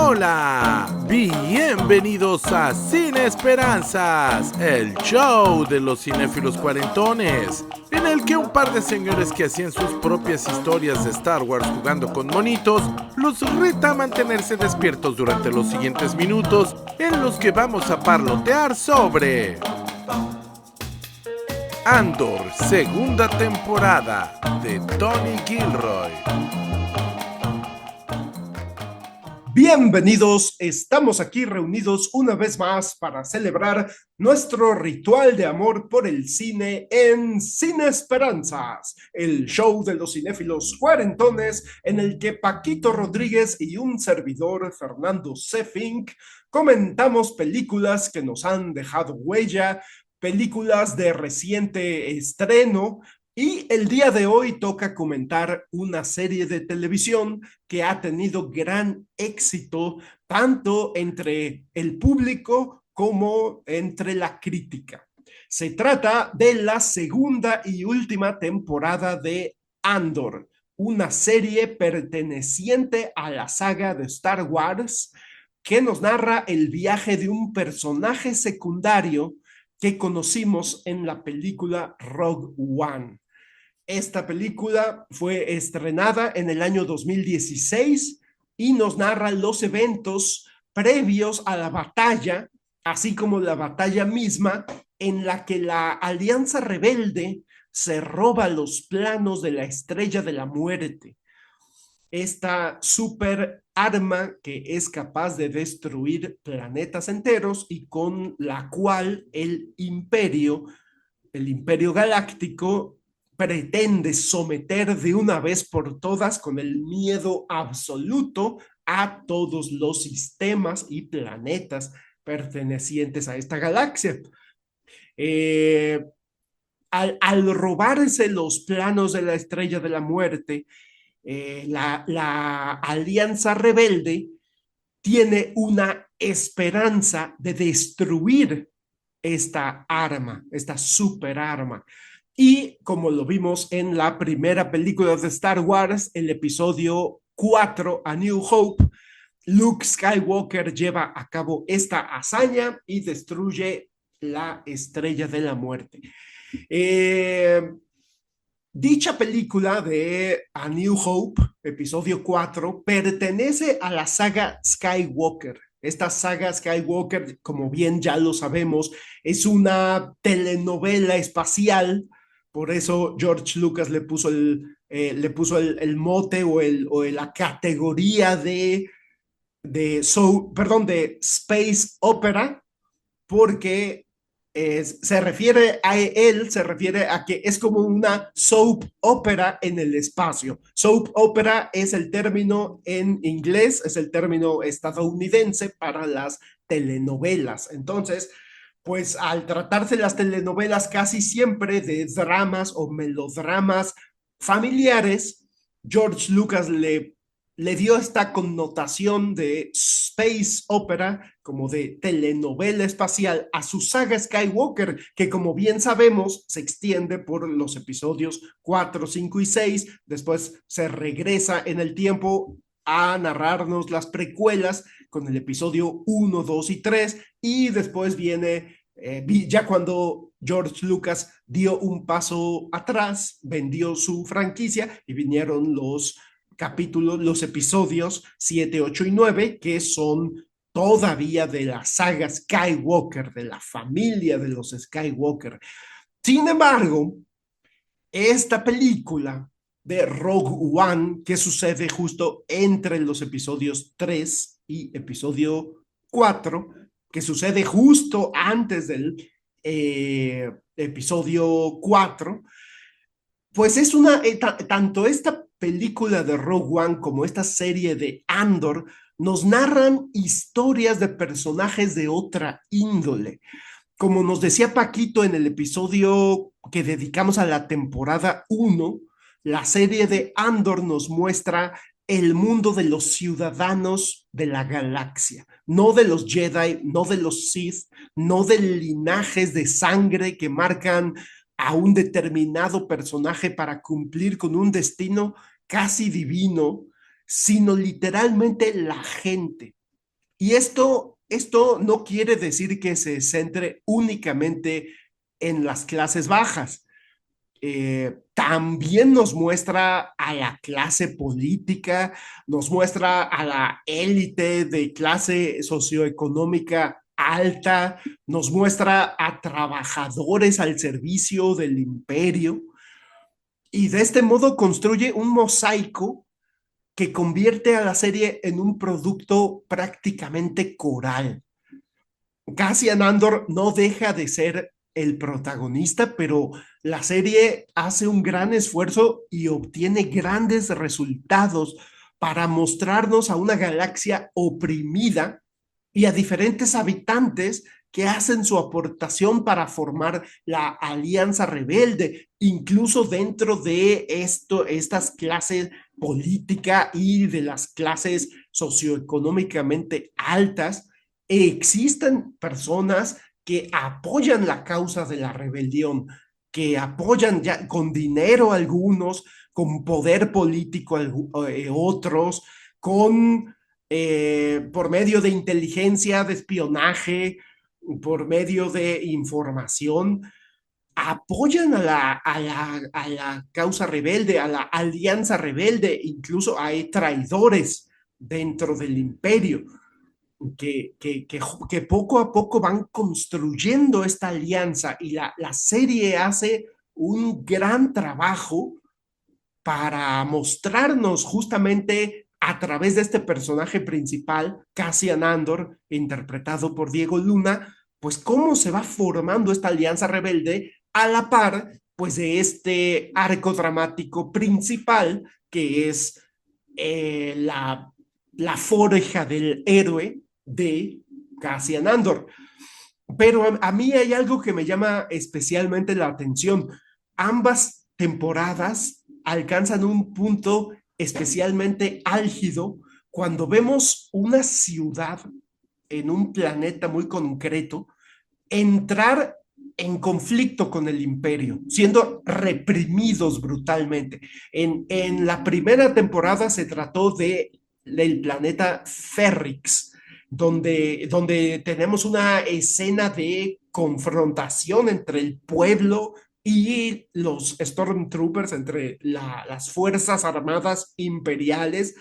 Hola, bienvenidos a Sin Esperanzas, el show de los cinéfilos cuarentones, en el que un par de señores que hacían sus propias historias de Star Wars jugando con monitos, los reta a mantenerse despiertos durante los siguientes minutos, en los que vamos a parlotear sobre Andor, segunda temporada, de Tony Gilroy. Bienvenidos, estamos aquí reunidos una vez más para celebrar nuestro ritual de amor por el cine en Sin Esperanzas, el show de los cinéfilos cuarentones en el que Paquito Rodríguez y un servidor, Fernando C. Fink, comentamos películas que nos han dejado huella, películas de reciente estreno. Y el día de hoy toca comentar una serie de televisión que ha tenido gran éxito tanto entre el público como entre la crítica. Se trata de la segunda y última temporada de Andor, una serie perteneciente a la saga de Star Wars que nos narra el viaje de un personaje secundario que conocimos en la película Rogue One. Esta película fue estrenada en el año 2016 y nos narra los eventos previos a la batalla, así como la batalla misma en la que la Alianza Rebelde se roba los planos de la Estrella de la Muerte. Esta super arma que es capaz de destruir planetas enteros y con la cual el Imperio Galáctico pretende someter de una vez por todas con el miedo absoluto a todos los sistemas y planetas pertenecientes a esta galaxia. Al robarse los planos de la Estrella de la Muerte, la Alianza Rebelde tiene una esperanza de destruir esta arma, esta super arma. Y como lo vimos en la primera película de Star Wars, el episodio 4, A New Hope, Luke Skywalker lleva a cabo esta hazaña y destruye la Estrella de la Muerte. Dicha película de A New Hope, episodio 4, pertenece a la saga Skywalker. Esta saga Skywalker, como bien ya lo sabemos, es una telenovela espacial. Por eso George Lucas le puso el mote o la categoría de Space Opera, porque se refiere a que es como una soap opera en el espacio. Soap opera es el término en inglés, es el término estadounidense para las telenovelas. Entonces, pues al tratarse las telenovelas casi siempre de dramas o melodramas familiares, George Lucas le dio esta connotación de space opera, como de telenovela espacial, a su saga Skywalker, que como bien sabemos se extiende por los episodios 4, 5 y 6, después se regresa en el tiempo a narrarnos las precuelas con el episodio 1, 2 y 3, y después viene ya cuando George Lucas dio un paso atrás, vendió su franquicia y vinieron los episodios 7, 8 y 9, que son todavía de la saga Skywalker, de la familia de los Skywalker. Sin embargo, esta película de Rogue One, que sucede justo entre los episodios 3 y episodio 4, que sucede justo antes del episodio 4, pues es tanto esta película de Rogue One como esta serie de Andor nos narran historias de personajes de otra índole. Como nos decía Paquito en el episodio que dedicamos a la temporada 1, la serie de Andor nos muestra el mundo de los ciudadanos de la galaxia, no de los Jedi, no de los Sith, no de linajes de sangre que marcan a un determinado personaje para cumplir con un destino casi divino, sino literalmente la gente. Y esto no quiere decir que se centre únicamente en las clases bajas. También nos muestra a la clase política, nos muestra a la élite de clase socioeconómica alta, nos muestra a trabajadores al servicio del imperio y de este modo construye un mosaico que convierte a la serie en un producto prácticamente coral. Cassian Andor no deja de ser el protagonista, pero la serie hace un gran esfuerzo y obtiene grandes resultados para mostrarnos a una galaxia oprimida y a diferentes habitantes que hacen su aportación para formar la Alianza Rebelde, incluso dentro de estas clases política y de las clases socioeconómicamente altas existen personas que apoyan la causa de la rebelión, que apoyan ya con dinero algunos, con poder político otros, con por medio de inteligencia, de espionaje, por medio de información, apoyan a la causa rebelde, a la alianza rebelde, incluso hay traidores dentro del imperio que poco a poco van construyendo esta alianza y la serie hace un gran trabajo para mostrarnos justamente a través de este personaje principal, Cassian Andor, interpretado por Diego Luna, pues cómo se va formando esta alianza rebelde a la par, pues de este arco dramático principal que es la forja del héroe de Cassian Andor. Pero a mí hay algo que me llama especialmente la atención. Ambas temporadas alcanzan un punto especialmente álgido cuando vemos una ciudad en un planeta muy concreto entrar en conflicto con el imperio, siendo reprimidos brutalmente. En la primera temporada se trató del planeta Ferrix, donde tenemos una escena de confrontación entre el pueblo y los Stormtroopers, entre las Fuerzas Armadas Imperiales,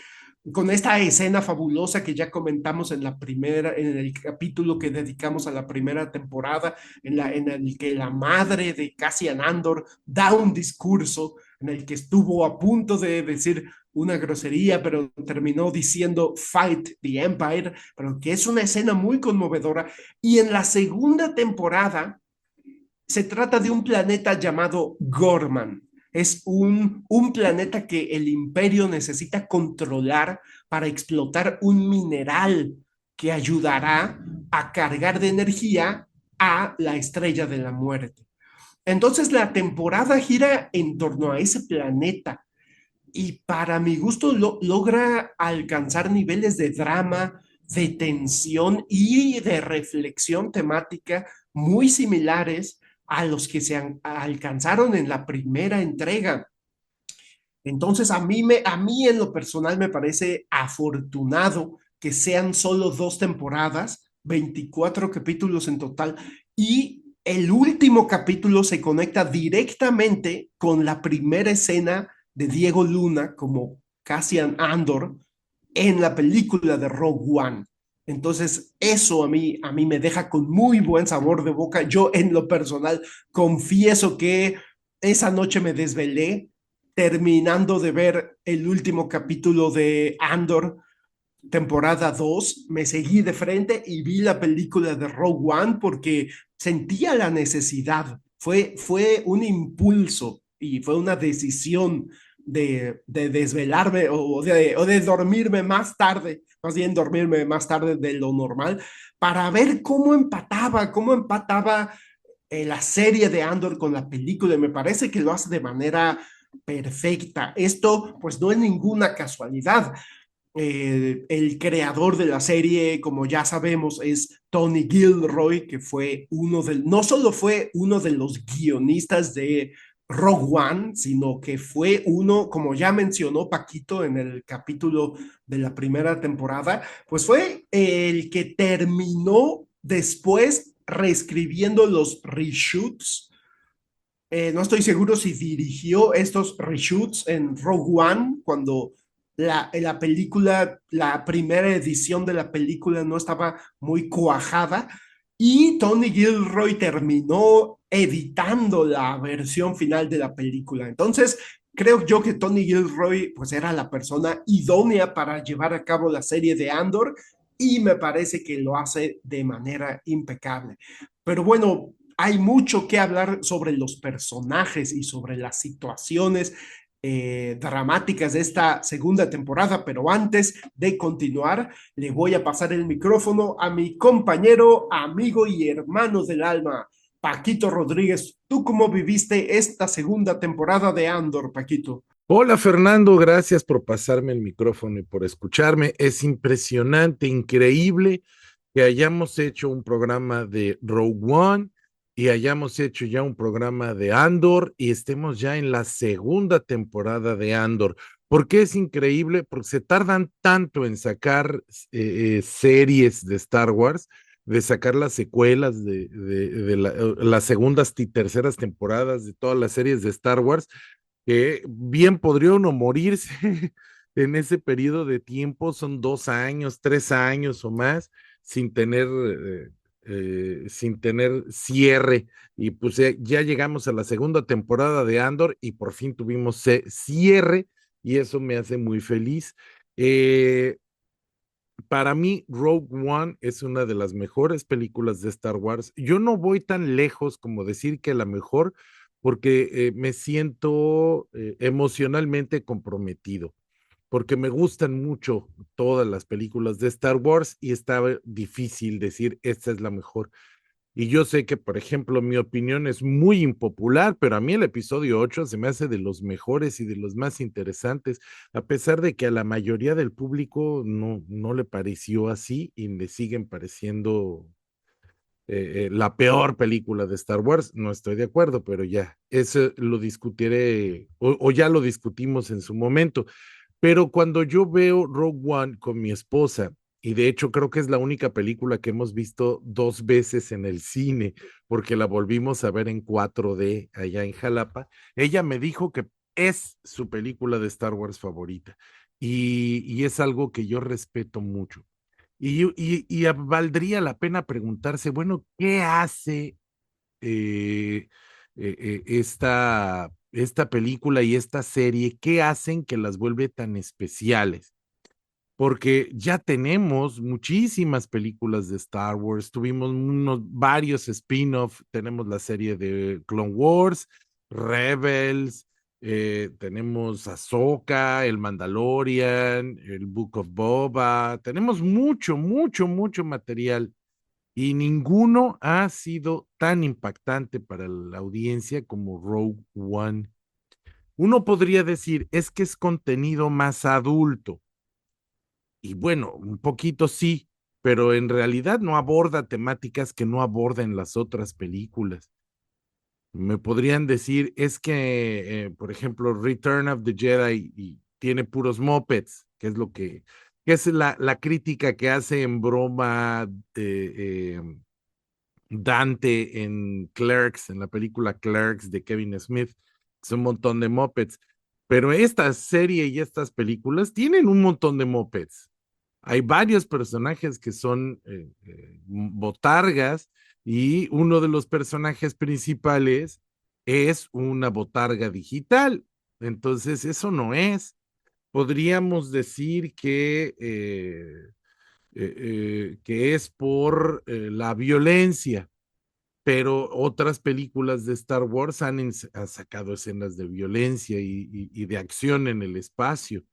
con esta escena fabulosa que ya comentamos en el capítulo que dedicamos a la primera temporada, en el que la madre de Cassian Andor da un discurso en el que estuvo a punto de decir una grosería, pero terminó diciendo Fight the Empire, pero que es una escena muy conmovedora. Y en la segunda temporada se trata de un planeta llamado Gorman. Es un planeta que el imperio necesita controlar para explotar un mineral que ayudará a cargar de energía a la estrella de la muerte. Entonces la temporada gira en torno a ese planeta y para mi gusto logra alcanzar niveles de drama, de tensión y de reflexión temática muy similares a los que alcanzaron en la primera entrega. Entonces, a mí en lo personal me parece afortunado que sean solo 2 temporadas, 24 capítulos en total, y el último capítulo se conecta directamente con la primera escena de Diego Luna como Cassian Andor en la película de Rogue One. Entonces, eso a mí me deja con muy buen sabor de boca. Yo en lo personal confieso que esa noche me desvelé terminando de ver el último capítulo de Andor, temporada 2, me seguí de frente y vi la película de Rogue One porque sentía la necesidad. Fue un impulso y fue una decisión de desvelarme o de dormirme más tarde, más bien dormirme más tarde de lo normal, para ver cómo empataba la serie de Andor con la película. Y me parece que lo hace de manera perfecta. Esto pues no es ninguna casualidad. El creador de la serie, como ya sabemos, es Tony Gilroy, que no solo fue uno de los guionistas de Rogue One, sino que fue uno, como ya mencionó Paquito en el capítulo de la primera temporada, pues fue el que terminó después reescribiendo los reshoots. No estoy seguro si dirigió estos reshoots en Rogue One cuando la película, la primera edición de la película no estaba muy cuajada y Tony Gilroy terminó editando la versión final de la película. Entonces, creo yo que Tony Gilroy pues era la persona idónea para llevar a cabo la serie de Andor y me parece que lo hace de manera impecable. Pero bueno, hay mucho que hablar sobre los personajes y sobre las situaciones dramáticas de esta segunda temporada, pero antes de continuar, le voy a pasar el micrófono a mi compañero, amigo y hermano del alma, Paquito Rodríguez. ¿Tú cómo viviste esta segunda temporada de Andor, Paquito? Hola Fernando, gracias por pasarme el micrófono y por escucharme. Es impresionante, increíble que hayamos hecho un programa de Rogue One y hayamos hecho ya un programa de Andor y estemos ya en la segunda temporada de Andor. ¿Por qué es increíble? Porque se tardan tanto en sacar series de Star Wars, de sacar las secuelas de las segundas y terceras temporadas de todas las series de Star Wars que bien podría uno morirse en ese periodo de tiempo, son 2 años, 3 años o más, sin tener cierre. Y pues ya llegamos a la segunda temporada de Andor y por fin tuvimos cierre y eso me hace muy feliz. Eh, para mí, Rogue One es una de las mejores películas de Star Wars. Yo no voy tan lejos como decir que la mejor, porque me siento emocionalmente comprometido, porque me gustan mucho todas las películas de Star Wars y estaba difícil decir esta es la mejor. Y yo sé que, por ejemplo, mi opinión es muy impopular, pero a mí el episodio 8 se me hace de los mejores y de los más interesantes, a pesar de que a la mayoría del público no le pareció así y le siguen pareciendo la peor película de Star Wars. No estoy de acuerdo, pero ya, eso lo discutiré o ya lo discutimos en su momento. Pero cuando yo veo Rogue One con mi esposa, y de hecho creo que es la única película que hemos visto 2 veces en el cine, porque la volvimos a ver en 4D allá en Jalapa, ella me dijo que es su película de Star Wars favorita. Y es algo que yo respeto mucho. Y valdría la pena preguntarse, bueno, ¿qué hace esta película y esta serie? ¿Qué hacen que las vuelve tan especiales? Porque ya tenemos muchísimas películas de Star Wars, tuvimos varios spin-off, tenemos la serie de Clone Wars, Rebels, tenemos Ahsoka, el Mandalorian, el Book of Boba, tenemos mucho, mucho, mucho material y ninguno ha sido tan impactante para la audiencia como Rogue One. Uno podría decir, es que es contenido más adulto y bueno, un poquito sí, pero en realidad no aborda temáticas que no abordan las otras películas. Me podrían decir, es que, por ejemplo, Return of the Jedi y tiene puros mopeds, que es la crítica que hace en broma Dante en Clerks, en la película Clerks de Kevin Smith, es un montón de mopeds. Pero esta serie y estas películas tienen un montón de mopeds. Hay varios personajes que son botargas y uno de los personajes principales es una botarga digital. Entonces, eso no es. Podríamos decir que es por la violencia, pero otras películas de Star Wars han sacado escenas de violencia y de acción en el espacio.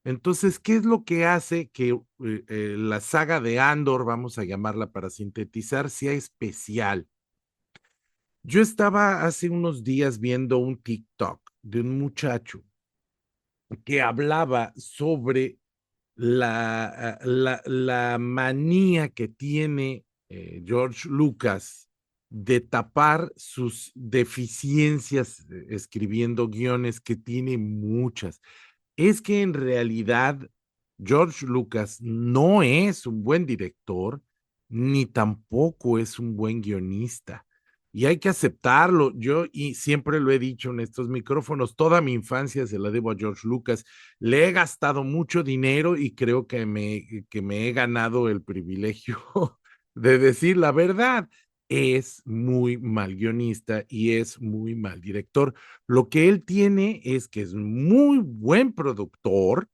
Entonces, ¿qué es lo que hace que la saga de Andor, vamos a llamarla para sintetizar, sea especial? Yo estaba hace unos días viendo un TikTok de un muchacho que hablaba sobre la manía que tiene George Lucas de tapar sus deficiencias escribiendo guiones, que tiene muchas. Es que en realidad George Lucas no es un buen director, ni tampoco es un buen guionista. Y hay que aceptarlo. Yo, y siempre lo he dicho en estos micrófonos, toda mi infancia se la debo a George Lucas. Le he gastado mucho dinero y creo que me he ganado el privilegio de decir la verdad. Es muy mal guionista y es muy mal director. Lo que él tiene es que es muy buen productor,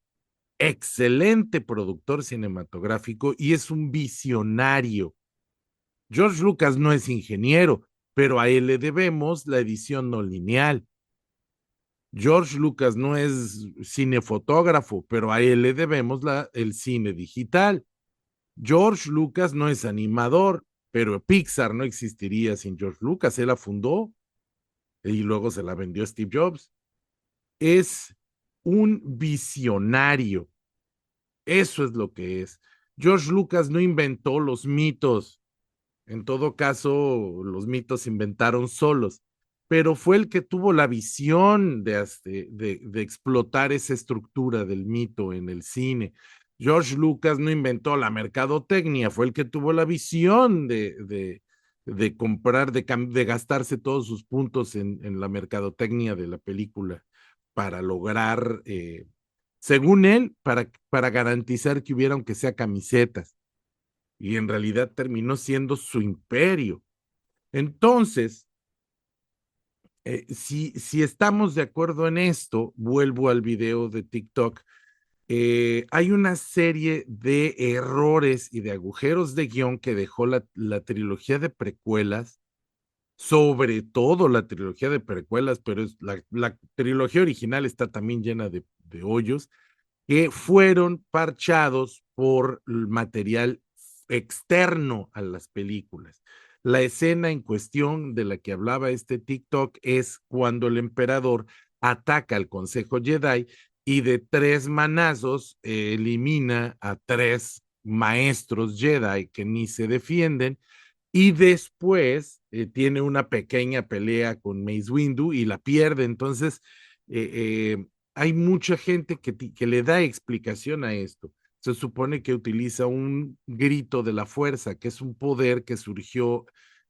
excelente productor cinematográfico y es un visionario. George Lucas no es ingeniero, pero a él le debemos la edición no lineal. George Lucas no es cinefotógrafo, pero a él le debemos el cine digital. George Lucas no es animador, pero Pixar no existiría sin George Lucas. Él la fundó y luego se la vendió a Steve Jobs. Es un visionario. Eso es lo que es. George Lucas no inventó los mitos. En todo caso, los mitos se inventaron solos, pero fue el que tuvo la visión de explotar esa estructura del mito en el cine. George Lucas no inventó la mercadotecnia, fue el que tuvo la visión de comprar, de gastarse todos sus puntos en la mercadotecnia de la película para lograr, según él, para garantizar que hubiera aunque sea camisetas, y en realidad terminó siendo su imperio. Entonces, si estamos de acuerdo en esto, vuelvo al video de TikTok. Hay una serie de errores y de agujeros de guión que dejó la trilogía de precuelas, sobre todo la trilogía de precuelas, pero la trilogía original está también llena de hoyos, que fueron parchados por el material externo a las películas. La escena en cuestión de la que hablaba este TikTok es cuando el emperador ataca al Consejo Jedi y de tres manazos elimina a tres maestros Jedi que ni se defienden, y después tiene una pequeña pelea con Mace Windu y la pierde. Entonces, hay mucha gente que le da explicación a esto. Se supone que utiliza un grito de la fuerza, que es un poder que surgió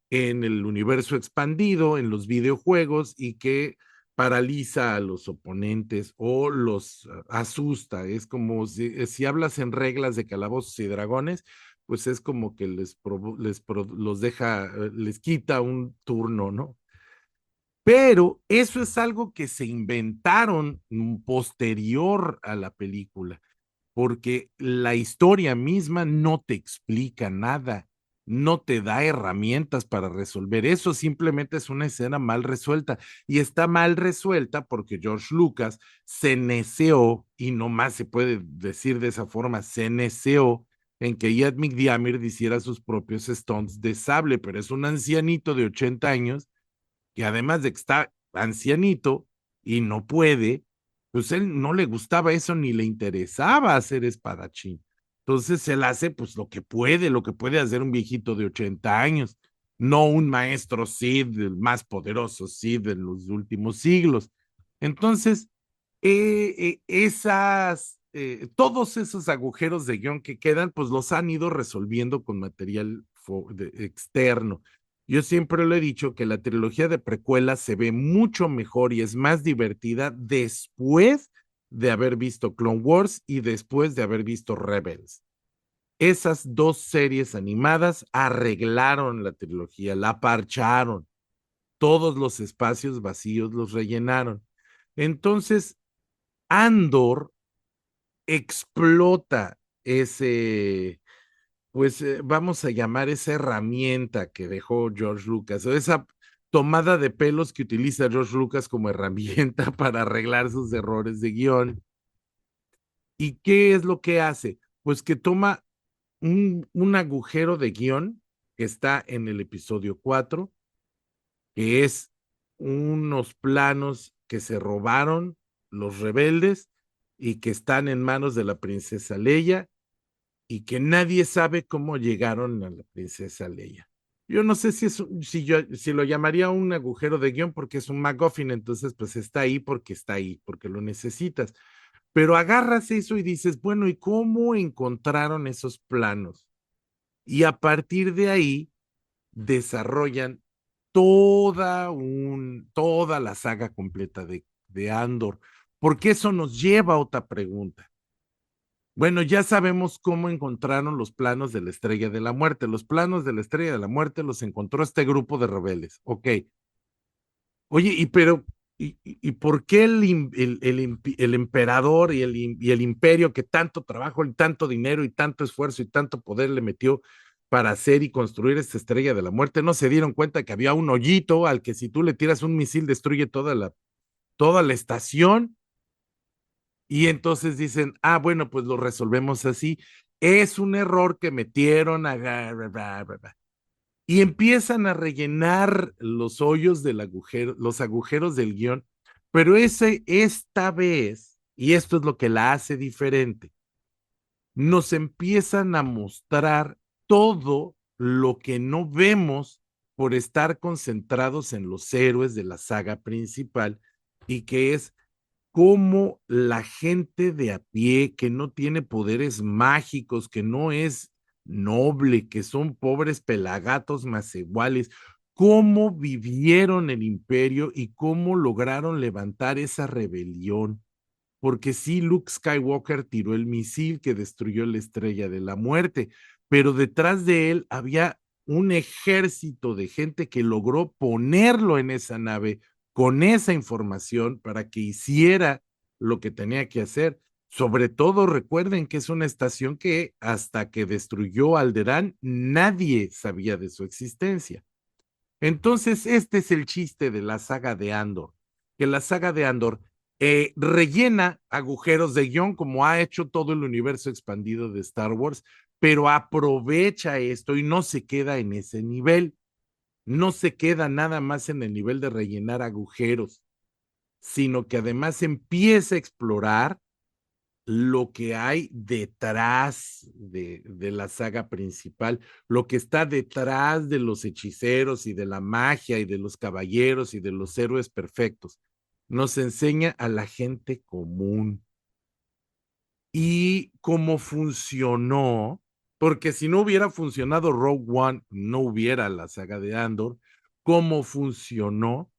en el universo expandido, en los videojuegos, y que paraliza a los oponentes o los asusta. Es como si hablas en reglas de calabozos y dragones, pues es como que los deja, les quita un turno, ¿no? Pero eso es algo que se inventaron posterior a la película, porque la historia misma no te explica nada, no te da herramientas para resolver eso, simplemente es una escena mal resuelta, y está mal resuelta porque George Lucas se neceó, y no más se puede decir de esa forma, se neceó en que Ian McDiarmid hiciera sus propios stunts de sable, pero es un ancianito de 80 años que además de que está ancianito y no puede, pues él no le gustaba eso ni le interesaba hacer espadachín. Entonces él hace pues lo que puede hacer un viejito de 80 años, no un maestro Sid, el más poderoso Sid de los últimos siglos. Entonces, todos esos agujeros de guión que quedan, pues los han ido resolviendo con material externo. Yo siempre le he dicho que la trilogía de precuelas se ve mucho mejor y es más divertida después de haber visto Clone Wars y después de haber visto Rebels. Esas dos series animadas arreglaron la trilogía, la parcharon, todos los espacios vacíos los rellenaron. Entonces, Andor explota ese, pues vamos a llamar esa herramienta que dejó George Lucas, o esa tomada de pelos que utiliza George Lucas como herramienta para arreglar sus errores de guión. ¿Y qué es lo que hace? Pues que toma un agujero de guión que está en el episodio 4, que es unos planos que se robaron los rebeldes y que están en manos de la princesa Leia, y que nadie sabe cómo llegaron a la princesa Leia. yo no sé si lo llamaría un agujero de guión porque es un MacGuffin, entonces pues está ahí, porque lo necesitas. Pero agarras eso y dices, bueno, ¿y cómo encontraron esos planos? Y a partir de ahí desarrollan toda la saga completa de Andor, porque eso nos lleva a otra pregunta. Bueno, ya sabemos cómo encontraron los planos de la Estrella de la Muerte. Los planos de la Estrella de la Muerte los encontró este grupo de rebeldes. Ok. Oye, ¿y por qué el emperador y el imperio que tanto trabajo, y tanto dinero y tanto esfuerzo y tanto poder le metió para hacer y construir esta Estrella de la Muerte no se dieron cuenta que había un hoyito al que si tú le tiras un misil destruye toda la estación? Y entonces dicen, ah, bueno, pues lo resolvemos así. Es un error que metieron y empiezan a rellenar los hoyos del agujero, los agujeros del guión, pero esta vez, y esto es lo que la hace diferente, nos empiezan a mostrar todo lo que no vemos por estar concentrados en los héroes de la saga principal y que es cómo la gente de a pie que no tiene poderes mágicos, que no es noble, que son pobres pelagatos más iguales, cómo vivieron el imperio y cómo lograron levantar esa rebelión. Porque sí, Luke Skywalker tiró el misil que destruyó la Estrella de la Muerte, pero detrás de él había un ejército de gente que logró ponerlo en esa nave con esa información para que hiciera lo que tenía que hacer. Sobre todo recuerden que es una estación que hasta que destruyó Alderaan nadie sabía de su existencia. Entonces, este es el chiste de la saga de Andor, que la saga de Andor rellena agujeros de guión como ha hecho todo el universo expandido de Star Wars, pero aprovecha esto y no se queda en ese nivel, no se queda nada más en el nivel de rellenar agujeros, sino que además empieza a explorar lo que hay detrás de la saga principal, lo que está detrás de los hechiceros y de la magia y de los caballeros y de los héroes perfectos. Nos enseña a la gente común y cómo funcionó, porque si no hubiera funcionado Rogue One, no hubiera la saga de Andor, cómo funcionó,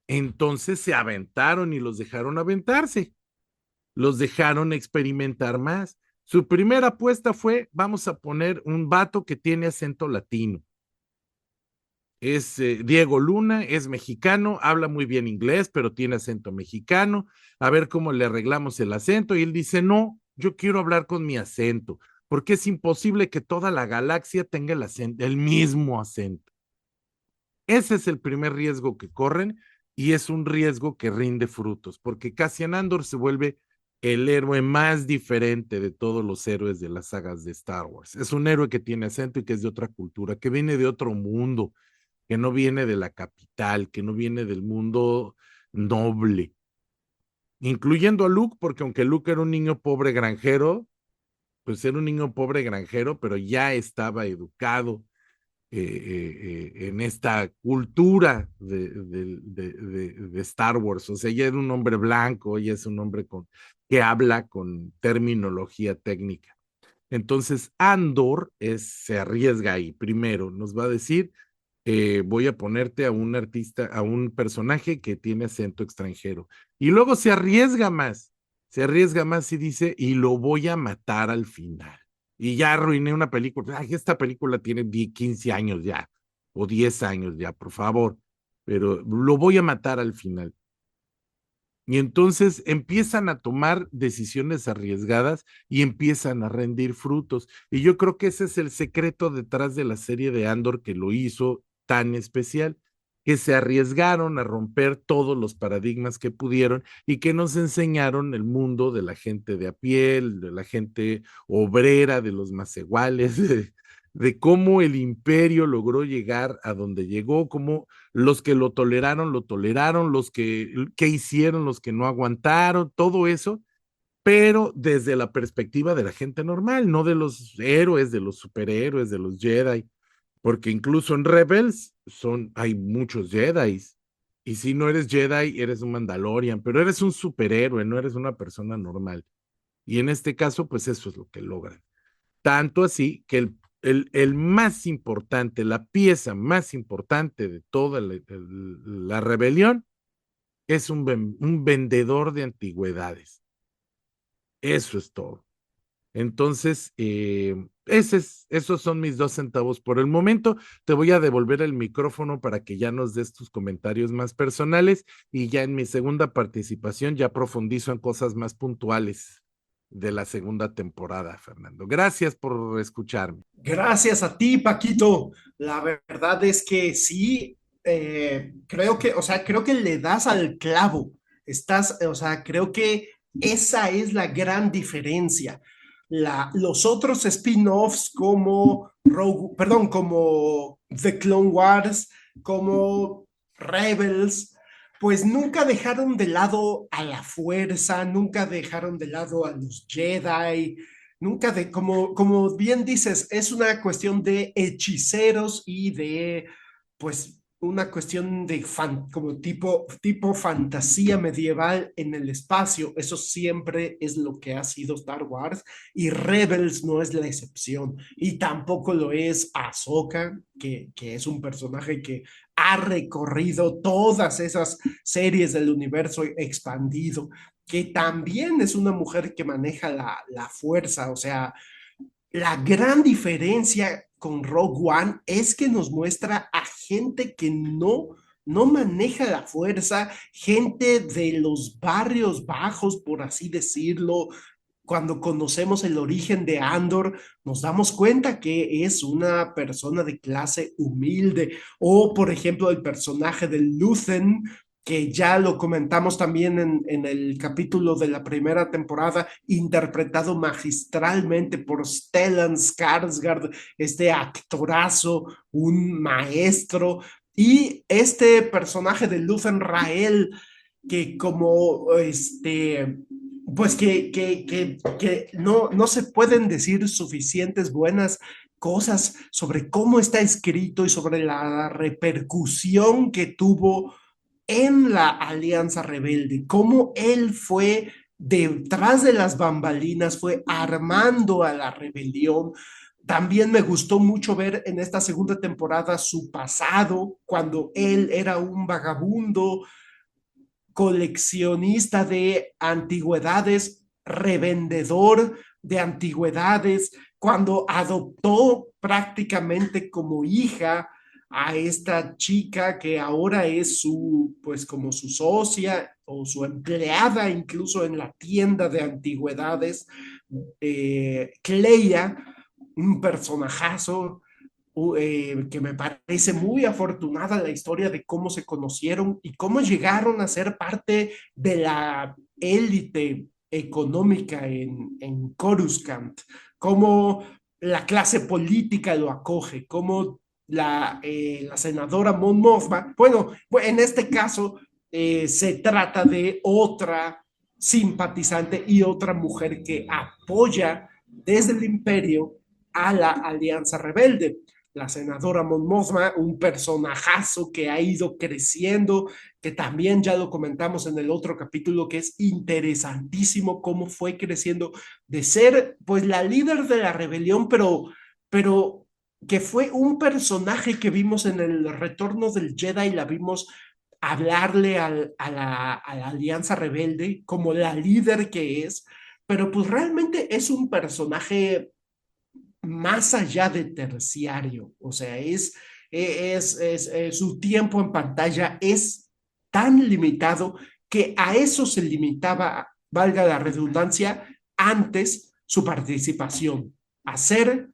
entonces se aventaron y los dejaron aventarse, los dejaron experimentar más. Su primera apuesta fue, vamos a poner un vato que tiene acento latino. Es Diego Luna, es mexicano, habla muy bien inglés, pero tiene acento mexicano. A ver cómo le arreglamos el acento. Y él dice, no, yo quiero hablar con mi acento, porque es imposible que toda la galaxia tenga el mismo acento. Ese es el primer riesgo que corren y es un riesgo que rinde frutos, porque Cassian Andor se vuelve el héroe más diferente de todos los héroes de las sagas de Star Wars. Es un héroe que tiene acento y que es de otra cultura, que viene de otro mundo, que no viene de la capital, que no viene del mundo noble, incluyendo a Luke, porque aunque Luke era un niño pobre granjero, pues era un niño pobre granjero, pero ya estaba educado en esta cultura de Star Wars. O sea, ella es un hombre blanco, ella es un hombre que habla con terminología técnica. Entonces, Andor se arriesga ahí. Primero, nos va a decir, voy a ponerte a un artista, a un personaje que tiene acento extranjero. Y luego se arriesga más y dice, y lo voy a matar al final. Y ya arruiné una película. Ay, esta película tiene 15 años ya, o 10 años ya, por favor. Pero lo voy a matar al final. Y entonces empiezan a tomar decisiones arriesgadas y empiezan a rendir frutos. Y yo creo que ese es el secreto detrás de la serie de Andor que lo hizo tan especial, que se arriesgaron a romper todos los paradigmas que pudieron y que nos enseñaron el mundo de la gente de a piel, de la gente obrera, de los más iguales, de cómo el imperio logró llegar a donde llegó, cómo los que lo toleraron, que hicieron, los que no aguantaron, todo eso, pero desde la perspectiva de la gente normal, no de los héroes, de los superhéroes, de los Jedi. porque incluso en Rebels hay muchos Jedis. Y si no eres Jedi, eres un Mandalorian, pero eres un superhéroe, no eres una persona normal. Y en este caso, pues eso es lo que logran. Tanto así que el más importante, la pieza más importante de toda la rebelión es un vendedor de antigüedades. Eso es todo. Entonces, esos son mis 2 centavos por el momento. Te voy a devolver el micrófono para que ya nos des tus comentarios más personales y ya en mi segunda participación ya profundizo en cosas más puntuales de la segunda temporada, Fernando. Gracias por escucharme. Gracias a ti, Paquito. La verdad es que sí, creo que, o sea, creo que le das al clavo. O sea, creo que esa es la gran diferencia. Los otros spin-offs como perdón, como The Clone Wars, como Rebels, pues nunca dejaron de lado a la fuerza, nunca dejaron de lado a los Jedi, nunca de, como bien dices, es una cuestión de hechiceros y de, pues, una cuestión de como tipo fantasía medieval en el espacio. Eso siempre es lo que ha sido Star Wars y Rebels no es la excepción. Y tampoco lo es Ahsoka, que es un personaje que ha recorrido todas esas series del universo expandido, que también es una mujer que maneja la fuerza. O sea, la gran diferencia con Rogue One es que nos muestra a gente que no maneja la fuerza, gente de los barrios bajos, por así decirlo. Cuando conocemos el origen de Andor, nos damos cuenta que es una persona de clase humilde. O, por ejemplo, el personaje de Luthen, que ya lo comentamos también en el capítulo de la primera temporada, interpretado magistralmente por Stellan Skarsgård, este actorazo, un maestro. Y este personaje de Luthen Rael, que como pues que no se pueden decir suficientes buenas cosas sobre cómo está escrito y sobre la repercusión que tuvo en la Alianza Rebelde, cómo él fue detrás de las bambalinas, fue armando a la rebelión. También me gustó mucho ver en esta segunda temporada su pasado, cuando él era un vagabundo, coleccionista de antigüedades, revendedor de antigüedades, cuando adoptó prácticamente como hija a esta chica que ahora es pues como su socia o su empleada incluso en la tienda de antigüedades, Cleia, un personajazo que me parece muy afortunada la historia de cómo se conocieron y cómo llegaron a ser parte de la élite económica en Coruscant, cómo la clase política lo acoge, cómo la senadora Mon Mothma, bueno, en este caso se trata de otra simpatizante y otra mujer que apoya desde el imperio a la Alianza Rebelde. La senadora Mon Mothma, un personajazo que ha ido creciendo, que también ya lo comentamos en el otro capítulo, que es interesantísimo cómo fue creciendo de ser pues la líder de la rebelión, pero que fue un personaje que vimos en el Retorno del Jedi, la vimos hablarle a la Alianza Rebelde como la líder que es, pero pues realmente es un personaje más allá de terciario. O sea, su tiempo en pantalla es tan limitado que a eso se limitaba, valga la redundancia, antes su participación, a ser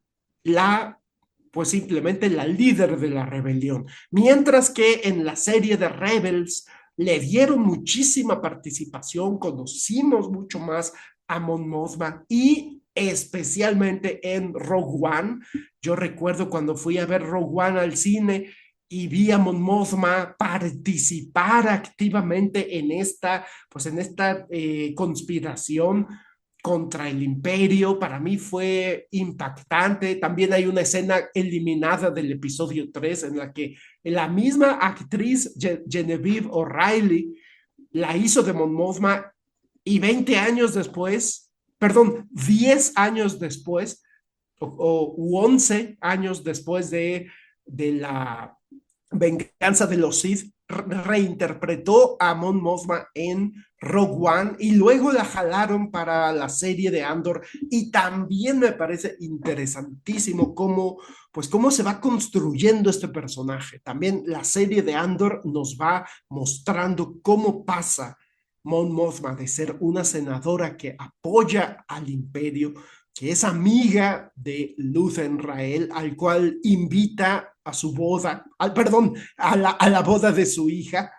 pues simplemente la líder de la rebelión. Mientras que en la serie de Rebels le dieron muchísima participación, conocimos mucho más a Mon Mothma y especialmente en Rogue One. Yo recuerdo cuando fui a ver Rogue One al cine y vi a Mon Mothma participar activamente en esta conspiración, contra el Imperio. Para mí fue impactante. También hay una escena eliminada del episodio 3 en la que la misma actriz Genevieve O'Reilly la hizo de Mon Mothma y 20 años después, perdón, 10 años después, o 11 años después de la venganza de los Sith, reinterpretó a Mon Mothma en Rogue One y luego la jalaron para la serie de Andor y también me parece interesantísimo cómo se va construyendo este personaje. También la serie de Andor nos va mostrando cómo pasa Mon Mothma de ser una senadora que apoya al imperio, que es amiga de Luthen Rael, al cual invita a su boda, perdón, a la boda de su hija,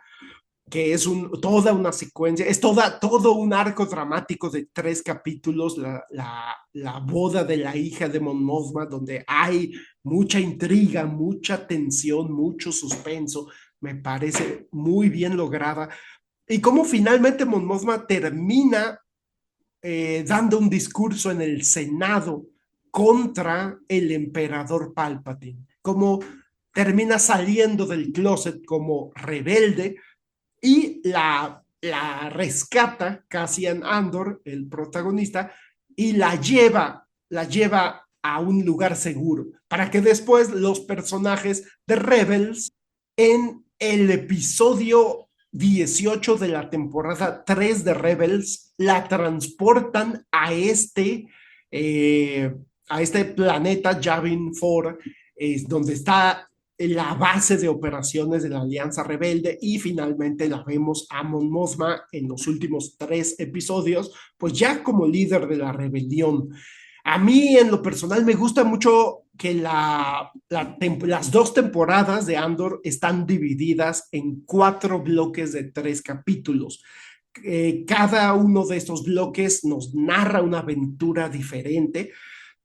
que es toda una secuencia, es todo un arco dramático de 3 capítulos, la boda de la hija de Mon Mothma, donde hay mucha intriga, mucha tensión, mucho suspenso. Me parece muy bien lograda. Y cómo finalmente Mon Mothma termina dando un discurso en el Senado contra el emperador Palpatine, como termina saliendo del closet como rebelde y la rescata Cassian Andor, el protagonista, y la lleva a un lugar seguro, para que después los personajes de Rebels en el episodio 18 de la temporada 3 de Rebels la transportan a este planeta Yavin 4, donde está la base de operaciones de la Alianza Rebelde y finalmente la vemos a Mon Mothma en los últimos 3 episodios, pues ya como líder de la rebelión. A mí en lo personal me gusta mucho que las 2 temporadas de Andor están divididas en 4 bloques de 3 capítulos. Cada uno de estos bloques nos narra una aventura diferente.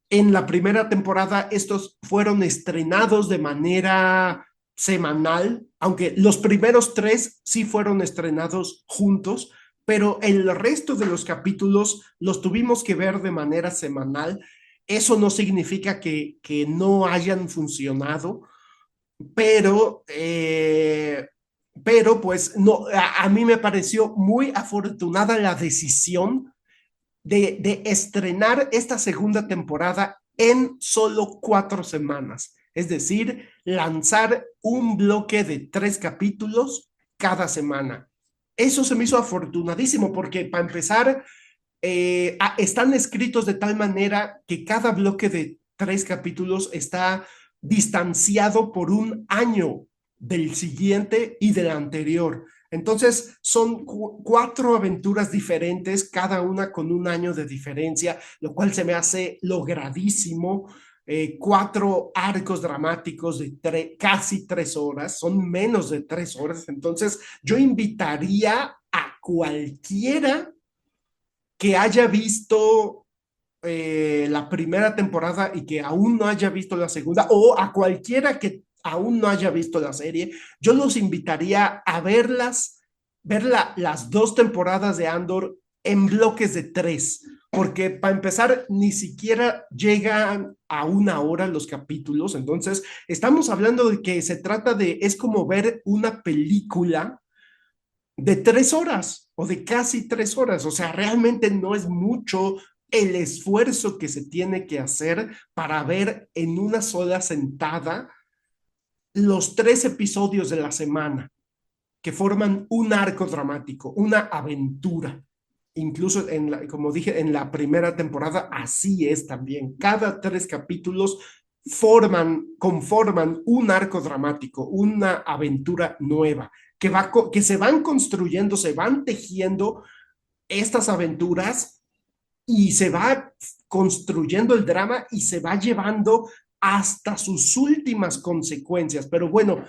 En la primera temporada estos fueron estrenados de manera semanal, aunque los primeros 3 sí fueron estrenados juntos, pero el resto de los capítulos los tuvimos que ver de manera semanal. Eso no significa que no hayan funcionado, pero, pero pues no, a mí me pareció muy afortunada la decisión de estrenar esta segunda temporada en solo 4 semanas. Es decir, lanzar un bloque de 3 capítulos cada semana. Eso se me hizo afortunadísimo porque para empezar, están escritos de tal manera que cada bloque de 3 capítulos está distanciado por un año del siguiente y del anterior. Entonces son 4 aventuras diferentes, cada una con un año de diferencia, lo cual se me hace logradísimo. 4 arcos dramáticos de casi 3 horas, son menos de 3 horas. Entonces yo invitaría a cualquiera que haya visto la primera temporada y que aún no haya visto la segunda, o a cualquiera que aún no haya visto la serie, yo los invitaría a ver las 2 temporadas de Andor en bloques de 3, porque para empezar ni siquiera llegan a 1 hora los capítulos. Entonces estamos hablando de que se trata es como ver una película de 3 horas o de casi 3 horas. O sea, realmente no es mucho el esfuerzo que se tiene que hacer para ver en una sola sentada los 3 episodios de la semana que forman un arco dramático, una aventura. Incluso, como dije, en la primera temporada, así es también. Cada 3 capítulos conforman un arco dramático, una aventura nueva, que se van construyendo, se van tejiendo estas aventuras y se va construyendo el drama y se va llevando hasta sus últimas consecuencias. Pero bueno,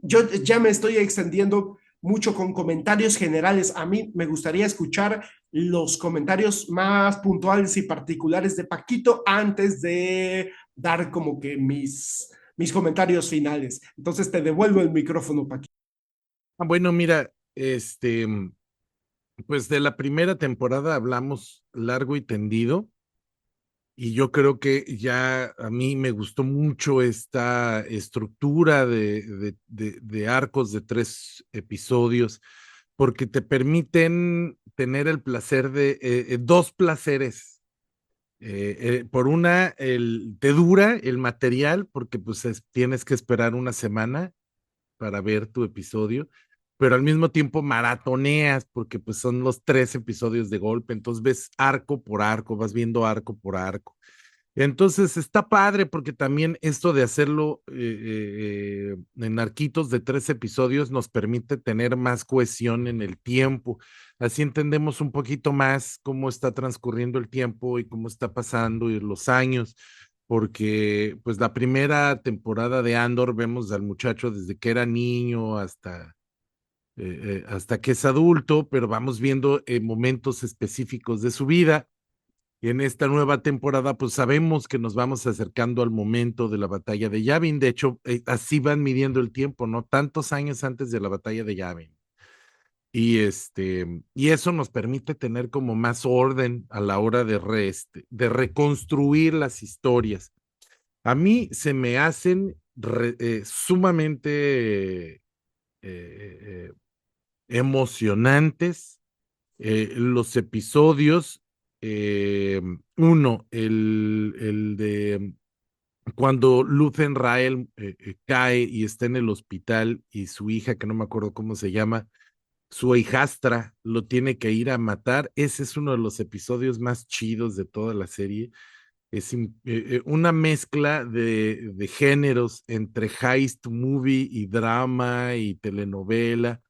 yo ya me estoy extendiendo mucho con comentarios generales. A mí me gustaría escuchar los comentarios más puntuales y particulares de Paquito antes de dar como que mis comentarios finales. Entonces te devuelvo el micrófono, Paquito. Bueno, mira, Pues de la primera temporada hablamos largo y tendido. Y yo creo que ya a mí me gustó mucho esta estructura de arcos de 3 episodios, porque te permiten tener el placer de dos placeres. Por una, te dura el material, porque pues tienes que esperar una semana para ver tu episodio, pero al mismo tiempo maratoneas, porque pues son los 3 episodios de golpe, entonces ves arco por arco, vas viendo arco por arco. Entonces está padre porque también esto de hacerlo en arquitos de 3 episodios nos permite tener más cohesión en el tiempo. Así entendemos un poquito más cómo está transcurriendo el tiempo y cómo está pasando y los años, porque pues la primera temporada de Andor vemos al muchacho desde que era niño hasta que es adulto, pero vamos viendo momentos específicos de su vida. Y en esta nueva temporada, pues sabemos que nos vamos acercando al momento de la batalla de Yavin. De hecho, así van midiendo el tiempo, ¿no? Tantos años antes de la batalla de Yavin. Y eso nos permite tener como más orden a la hora de reconstruir las historias. A mí se me hacen sumamente emocionantes los episodios. Uno, el de cuando Luthen Rael cae y está en el hospital y su hija, que no me acuerdo cómo se llama, su hijastra lo tiene que ir a matar. Ese es uno de los episodios más chidos de toda la serie. Es una mezcla de géneros entre heist movie y drama y telenovela.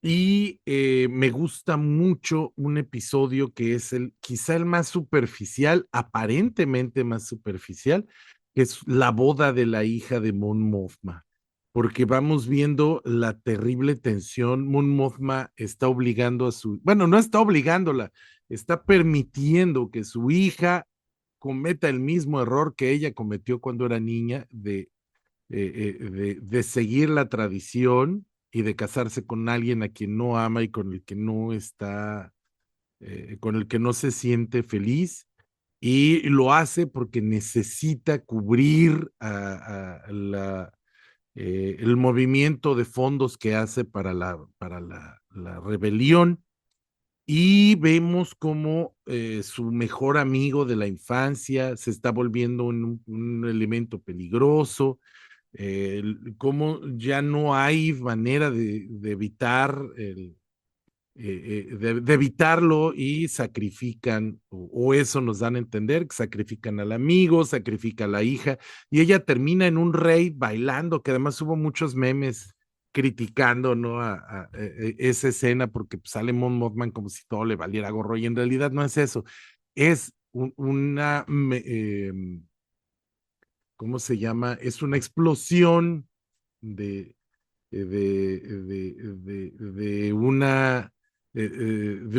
Y me gusta mucho un episodio que es quizá el más superficial, aparentemente más superficial, que es la boda de la hija de Mon Mothma, porque vamos viendo la terrible tensión. Mon Mothma está obligando bueno, no está obligándola, está permitiendo que su hija cometa el mismo error que ella cometió cuando era niña de seguir la tradición y de casarse con alguien a quien no ama y con el que no está, con el que no se siente feliz. Y lo hace porque necesita cubrir el movimiento de fondos que hace para la rebelión. Y vemos cómo su mejor amigo de la infancia se está volviendo un elemento peligroso, cómo ya no hay manera de evitar de evitarlo y sacrifican, o eso nos dan a entender, que sacrifican al amigo, sacrifica a la hija, y ella termina en un rey bailando, que además hubo muchos memes criticando, ¿no? Esa escena, porque pues, sale Mon Mothman como si todo le valiera gorro, y en realidad no es eso, es ¿cómo se llama? Es una explosión de, de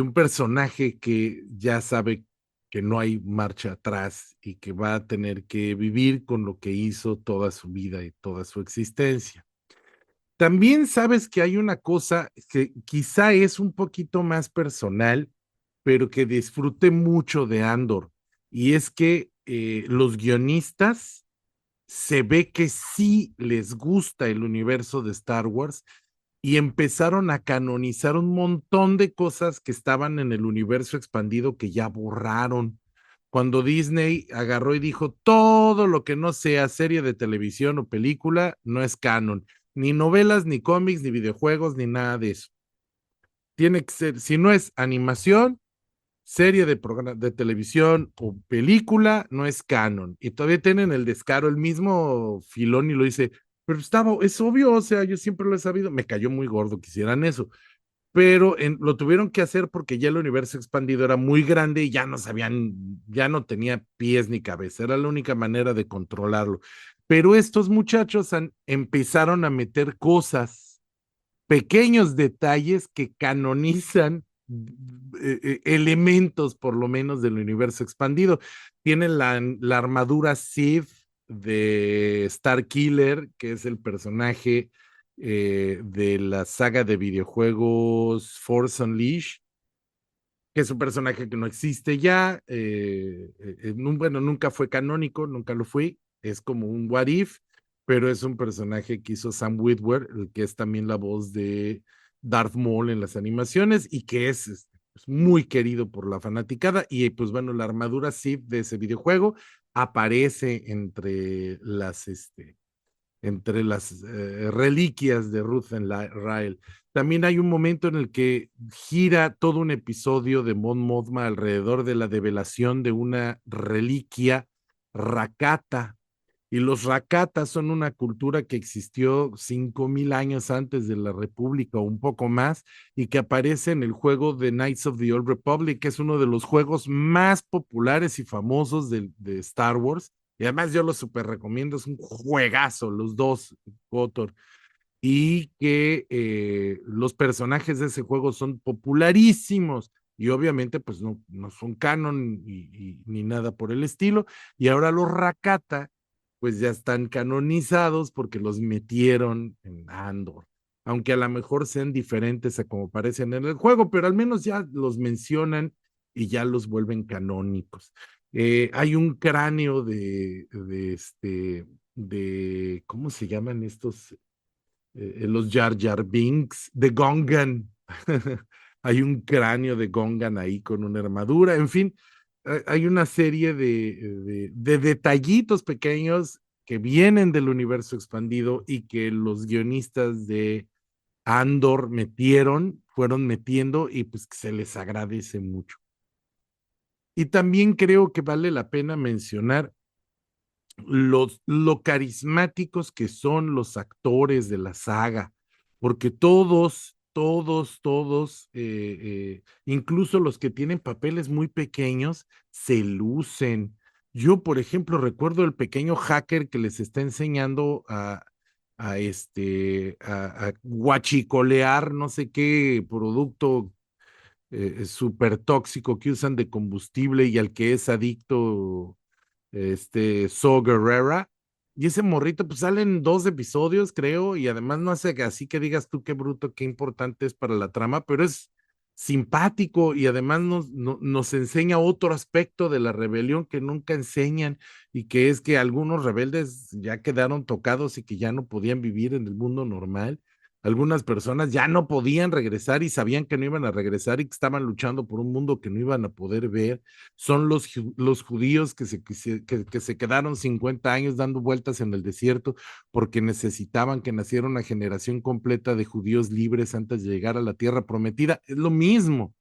un personaje que ya sabe que no hay marcha atrás y que va a tener que vivir con lo que hizo toda su vida y toda su existencia. También sabes que hay una cosa que quizá es un poquito más personal, pero que disfruté mucho de Andor, y es que los guionistas se ve que sí les gusta el universo de Star Wars y empezaron a canonizar un montón de cosas que estaban en el universo expandido que ya borraron. Cuando Disney agarró y dijo, todo lo que no sea serie de televisión o película no es canon, ni novelas, ni cómics, ni videojuegos, ni nada de eso. Tiene que ser, si no es animación, serie de televisión o película, no es canon. Y todavía tienen el descaro, el mismo Filoni lo dice, pero estaba, es obvio, o sea, yo siempre lo he sabido, me cayó muy gordo que hicieran eso, pero lo tuvieron que hacer porque ya el universo expandido era muy grande y ya no sabían, ya no tenía pies ni cabeza, era la única manera de controlarlo. Pero estos muchachos empezaron a meter cosas, pequeños detalles que canonizan elementos por lo menos del universo expandido. Tienen la armadura Sith de Star Killer, que es el personaje de la saga de videojuegos Force Unleashed, que es un personaje que no existe ya, bueno, nunca fue canónico, nunca lo fue, es como un what if, pero es un personaje que hizo Sam Witwer, el que es también la voz de Darth Maul en las animaciones y que es muy querido por la fanaticada. Y pues bueno, la armadura Sith de ese videojuego aparece entre las reliquias de Ruthen Rael. También hay un momento en el que gira todo un episodio de Mon Mothma alrededor de la develación de una reliquia Rakata. Y los Rakatas son una cultura que existió 5,000 años antes de la República o un poco más, y que aparece en el juego de Knights of the Old Republic, que es uno de los juegos más populares y famosos de Star Wars. Y además yo lo súper recomiendo, es un juegazo, los dos, Kotor. Y que los personajes de ese juego son popularísimos y obviamente pues no son canon ni nada por el estilo. Y ahora los Rakata pues ya están canonizados porque los metieron en Andor. Aunque a lo mejor sean diferentes a como parecen en el juego, pero al menos ya los mencionan y ya los vuelven canónicos. Hay un cráneo ¿cómo se llaman estos? Los Jar Jar Binks de Gongan. Hay un cráneo de Gongan ahí con una armadura, en fin, hay una serie de detallitos pequeños que vienen del universo expandido y que los guionistas de Andor fueron metiendo y pues que se les agradece mucho. Y también creo que vale la pena mencionar lo carismáticos que son los actores de la saga, porque todos, incluso los que tienen papeles muy pequeños, se lucen. Yo, por ejemplo, recuerdo el pequeño hacker que les está enseñando a guachicolear no sé qué producto súper tóxico que usan de combustible y al que es adicto Saw Gerrera. Y ese morrito, pues salen 2 episodios, creo, y además no hace así que digas tú qué bruto, qué importante es para la trama, pero es simpático y además nos enseña otro aspecto de la rebelión que nunca enseñan, y que es que algunos rebeldes ya quedaron tocados y que ya no podían vivir en el mundo normal. Algunas personas ya no podían regresar y sabían que no iban a regresar y que estaban luchando por un mundo que no iban a poder ver. Son los judíos que se quedaron 50 años dando vueltas en el desierto porque necesitaban que naciera una generación completa de judíos libres antes de llegar a la tierra prometida. Es lo mismo.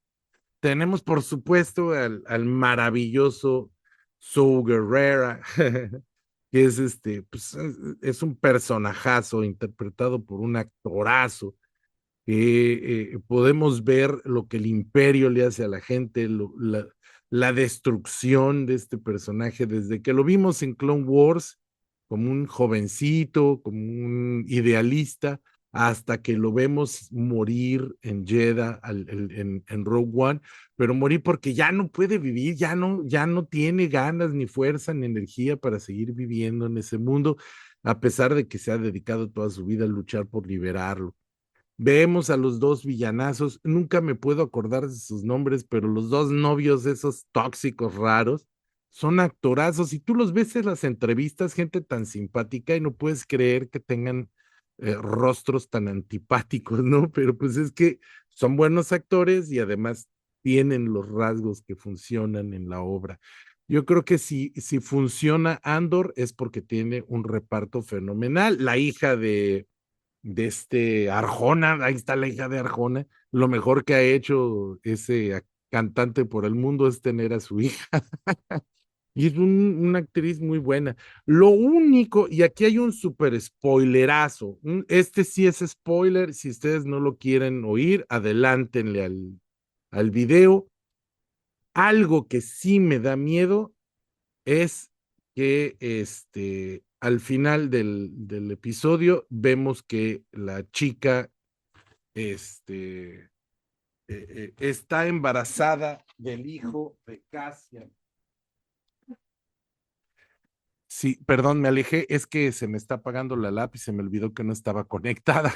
Tenemos, por supuesto, al maravilloso Saw Gerrera, que es pues, es un personajazo interpretado por un actorazo, que podemos ver lo que el imperio le hace a la gente, la destrucción de este personaje desde que lo vimos en Clone Wars como un jovencito, como un idealista, hasta que lo vemos morir en Jedha, en Rogue One, pero morir porque ya no puede vivir, ya no tiene ganas, ni fuerza, ni energía para seguir viviendo en ese mundo, a pesar de que se ha dedicado toda su vida a luchar por liberarlo. Vemos a los dos villanazos, nunca me puedo acordar de sus nombres, pero los dos novios, esos tóxicos raros, son actorazos y tú los ves en las entrevistas, gente tan simpática y no puedes creer que tengan rostros tan antipáticos, ¿no? Pero pues es que son buenos actores y además tienen los rasgos que funcionan en la obra. Yo creo que si funciona Andor es porque tiene un reparto fenomenal. La hija de Arjona, ahí está la hija de Arjona, lo mejor que ha hecho ese cantante por el mundo es tener a su hija, y es una actriz muy buena. Lo único, y aquí hay un super spoilerazo, este sí es spoiler, si ustedes no lo quieren oír, adelántenle al video. Algo que sí me da miedo es que al final del episodio vemos que la chica está embarazada del hijo de Cassian. Sí, perdón, me alejé, es que se me está apagando la lápiz, se me olvidó que no estaba conectada.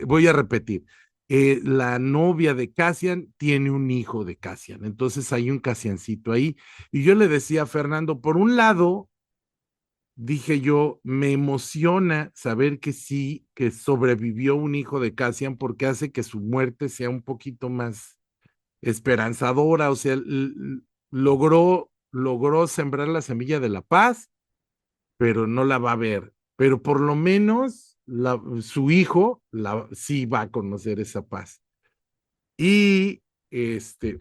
Voy a repetir. La novia de Cassian tiene un hijo de Cassian, entonces hay un Cassiancito ahí. Y yo le decía a Fernando, por un lado, dije yo, me emociona saber que sí, que sobrevivió un hijo de Cassian porque hace que su muerte sea un poquito más esperanzadora, o sea, logró sembrar la semilla de la paz, pero no la va a ver. Pero por lo menos su hijo sí va a conocer esa paz. Y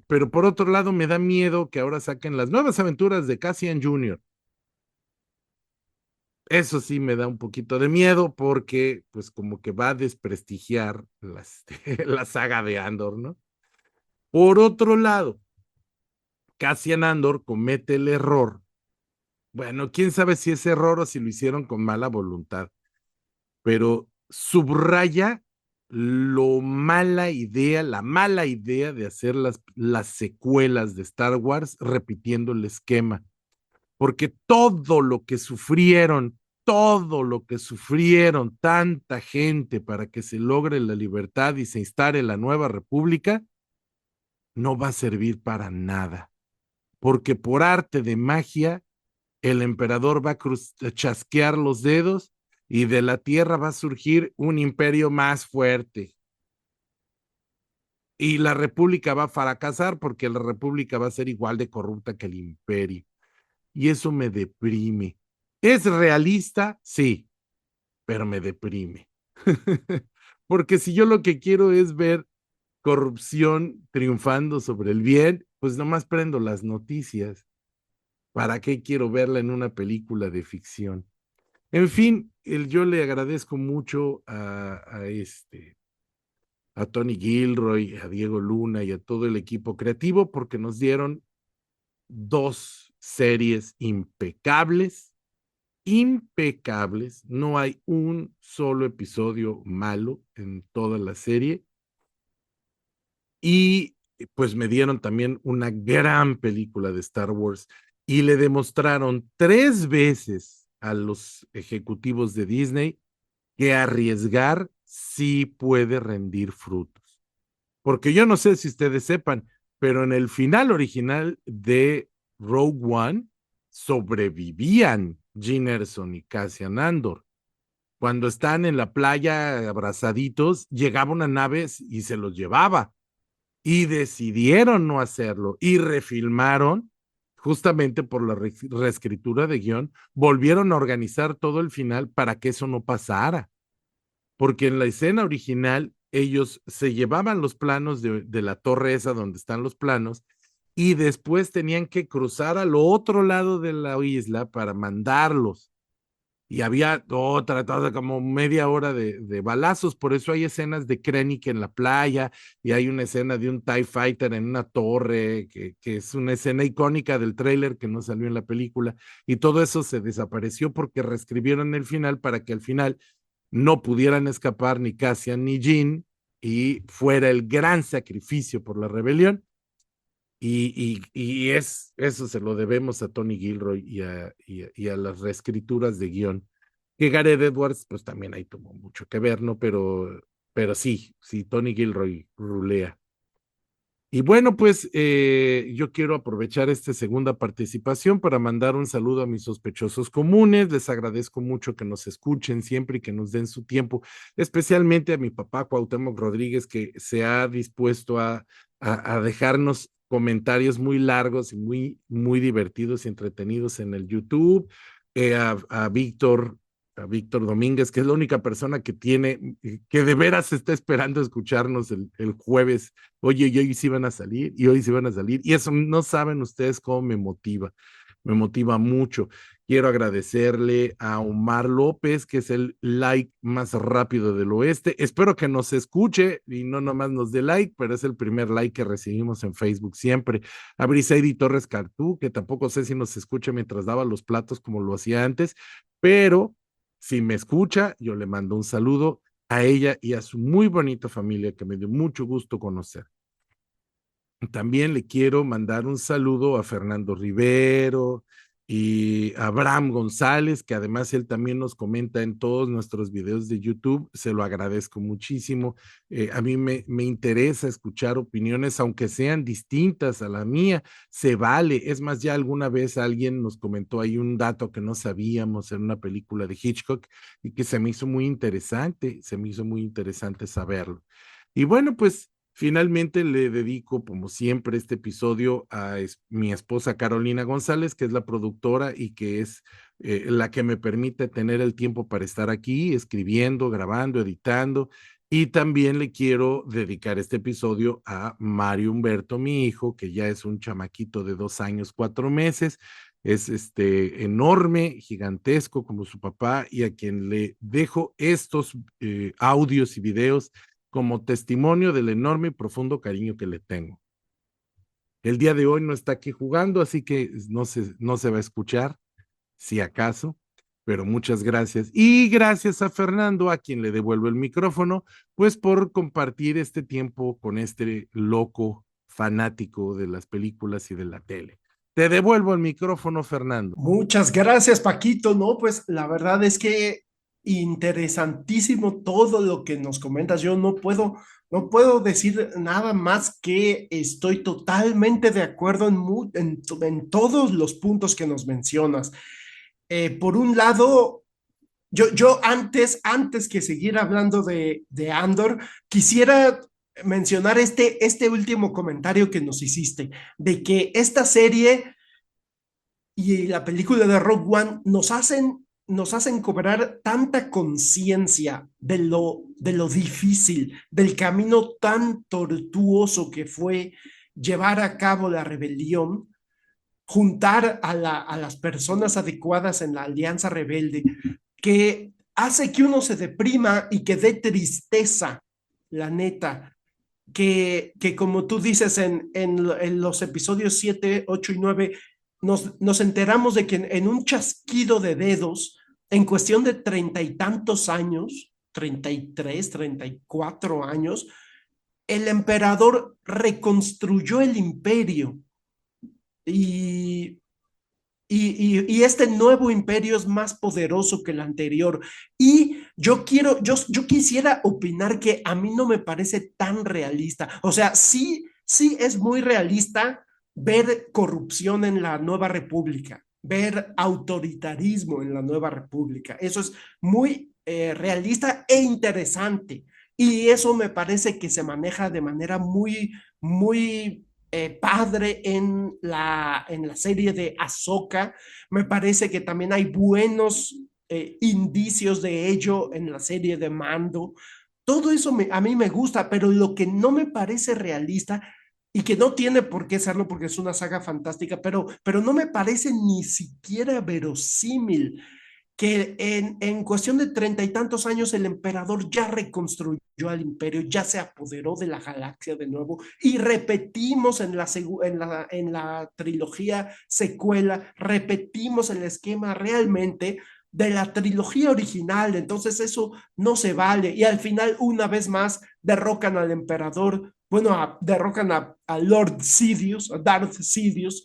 pero por otro lado me da miedo que ahora saquen las nuevas aventuras de Cassian Jr. Eso sí me da un poquito de miedo porque pues como que va a desprestigiar la saga de Andor, ¿no? Por otro lado, Cassian Andor comete el error. Bueno, quién sabe si es error o si lo hicieron con mala voluntad, pero subraya la mala idea de hacer las secuelas de Star Wars repitiendo el esquema, porque todo lo que sufrieron tanta gente para que se logre la libertad y se instale la nueva república, no va a servir para nada, porque por arte de magia el emperador va a chasquear los dedos y de la tierra va a surgir un imperio más fuerte. Y la república va a fracasar porque la república va a ser igual de corrupta que el imperio. Y eso me deprime. ¿Es realista? Sí, pero me deprime. Porque si yo lo que quiero es ver corrupción triunfando sobre el bien, pues nomás prendo las noticias. ¿Para qué quiero verla en una película de ficción? En fin, yo le agradezco mucho a Tony Gilroy, a Diego Luna y a todo el equipo creativo porque nos dieron dos series impecables, impecables. No hay un solo episodio malo en toda la serie. Y pues me dieron también una gran película de Star Wars y le demostraron 3 veces a los ejecutivos de Disney que arriesgar sí puede rendir frutos. Porque yo no sé si ustedes sepan, pero en el final original de Rogue One sobrevivían Gene Erso y Cassian Andor. Cuando están en la playa abrazaditos, llegaba una nave y se los llevaba. Y decidieron no hacerlo y refilmaron justamente por la reescritura de guión, volvieron a organizar todo el final para que eso no pasara porque en la escena original ellos se llevaban los planos de la torre esa donde están los planos y después tenían que cruzar al otro lado de la isla para mandarlos. Y había otra, toda como media hora de balazos, por eso hay escenas de Krennic en la playa y hay una escena de un TIE Fighter en una torre, que es una escena icónica del tráiler que no salió en la película, y todo eso se desapareció porque reescribieron el final para que al final no pudieran escapar ni Cassian ni Jean y fuera el gran sacrificio por la rebelión. Eso se lo debemos a Tony Gilroy y a las reescrituras de guión. Que Gareth Edwards, pues también ahí tuvo mucho que ver, ¿no? Pero sí, Tony Gilroy rulea. Y bueno, pues yo quiero aprovechar esta segunda participación para mandar un saludo a mis sospechosos comunes. Les agradezco mucho que nos escuchen siempre y que nos den su tiempo, especialmente a mi papá Cuauhtémoc Rodríguez, que se ha dispuesto a dejarnos comentarios muy largos y muy divertidos y entretenidos en el YouTube. A Víctor Domínguez, que es la única persona que de veras está esperando escucharnos el jueves. Oye, y hoy sí van a salir, y hoy sí van a salir, y eso no saben ustedes cómo me motiva mucho. Quiero agradecerle a Omar López, que es el like más rápido del oeste. Espero que nos escuche y no nomás nos dé like, pero es el primer like que recibimos en Facebook siempre. A Briseidi Torres Cartú, que tampoco sé si nos escucha mientras daba los platos como lo hacía antes, pero si me escucha, yo le mando un saludo a ella y a su muy bonita familia que me dio mucho gusto conocer. También le quiero mandar un saludo a Fernando Rivero y Abraham González, que además él también nos comenta en todos nuestros videos de YouTube, se lo agradezco muchísimo. A mí me interesa escuchar opiniones, aunque sean distintas a la mía, se vale. Es más, ya alguna vez alguien nos comentó ahí un dato que no sabíamos en una película de Hitchcock y que se me hizo muy interesante saberlo. Y bueno, pues finalmente le dedico, como siempre, este episodio a mi esposa Carolina González, que es la productora y que es la que me permite tener el tiempo para estar aquí, escribiendo, grabando, editando. Y también le quiero dedicar este episodio a Mario Humberto, mi hijo, que ya es un chamaquito de 2 años, 4 meses. Es enorme, gigantesco como su papá, y a quien le dejo estos audios y videos como testimonio del enorme y profundo cariño que le tengo. El día de hoy no está aquí jugando, así que no se va a escuchar, si acaso, pero muchas gracias. Y gracias a Fernando, a quien le devuelvo el micrófono, pues por compartir este tiempo con este loco fanático de las películas y de la tele. Te devuelvo el micrófono, Fernando. Muchas gracias, Paquito. No, pues la verdad es que interesantísimo todo lo que nos comentas. Yo no puedo decir nada más que estoy totalmente de acuerdo en todos los puntos que nos mencionas. Por un lado, yo antes que seguir hablando de Andor, quisiera mencionar este último comentario que nos hiciste, de que esta serie y la película de Rogue One nos hacen cobrar tanta conciencia de lo difícil, del camino tan tortuoso que fue llevar a cabo la rebelión, juntar a las personas adecuadas en la alianza rebelde, que hace que uno se deprima y que dé tristeza, la neta, que como tú dices en los episodios 7, 8 y 9, nos enteramos de que en un chasquido de dedos, en cuestión de 30 y tantos años, 33, 34 años, el emperador reconstruyó el imperio y y este nuevo imperio es más poderoso que el anterior. Y yo quisiera opinar que a mí no me parece tan realista. O sea, sí, sí es muy realista ver corrupción en la Nueva República, ver autoritarismo en la Nueva República. Eso es muy realista e interesante. Y eso me parece que se maneja de manera muy, muy padre en la serie de Ahsoka. Me parece que también hay buenos indicios de ello en la serie de Mando. Todo eso a mí me gusta, pero lo que no me parece realista y que no tiene por qué serlo porque es una saga fantástica, pero no me parece ni siquiera verosímil que en cuestión de 30 y tantos años el emperador ya reconstruyó al imperio, ya se apoderó de la galaxia de nuevo y repetimos en la trilogía secuela, repetimos el esquema realmente de la trilogía original. Entonces eso no se vale y al final una vez más derrocan al emperador, bueno, derrocan a Lord Sidious, a Darth Sidious,